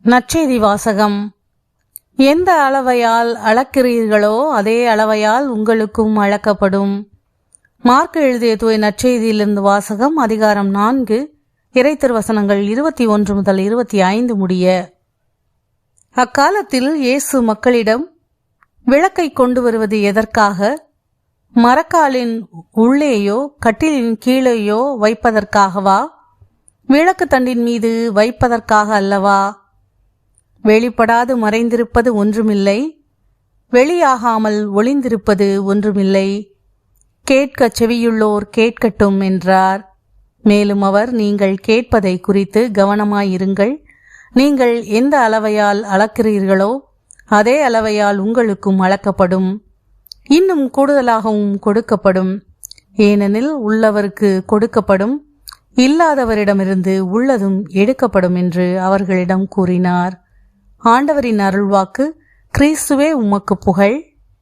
நற்செய்தி வாசகம். எந்த அளவையால் அளக்கிறீர்களோ அதே அளவையால் உங்களுக்கும் அளக்கப்படும். மார்க் எழுதிய தூய நற்செய்தியிலிருந்து வாசகம். அதிகாரம் 4, இறைத்திருவசனங்கள் 21 முதல் 25 முடிய. அக்காலத்தில் இயேசு மக்களிடம், விளக்கை கொண்டு வருவது எதற்காக? மரக்காலின் உள்ளேயோ கட்டிலின் கீழேயோ வைப்பதற்காகவா? விளக்கு தண்டின் மீது வைப்பதற்காக அல்லவா? வெளிப்படாது மறைந்திருப்பது ஒன்றுமில்லை, வெளியாகாமல் ஒளிந்திருப்பது ஒன்றுமில்லை. கேட்க செவியுள்ளோர் கேட்கட்டும் என்றார். மேலும் அவர், நீங்கள் கேட்பதை குறித்து கவனமாயிருங்கள். நீங்கள் எந்த அளவையால் அளக்கிறீர்களோ அதே அளவையால் உங்களுக்கும் அளக்கப்படும், இன்னும் கூடுதலாகவும் கொடுக்கப்படும். ஏனெனில் உள்ளவருக்கு கொடுக்கப்படும், இல்லாதவரிடமிருந்து உள்ளதும் எடுக்கப்படும் என்று அவர்களிடம் கூறினார். ஆண்டவரின் அருள்வாக்கு. கிறிஸ்துவே உமக்கு புகழ்.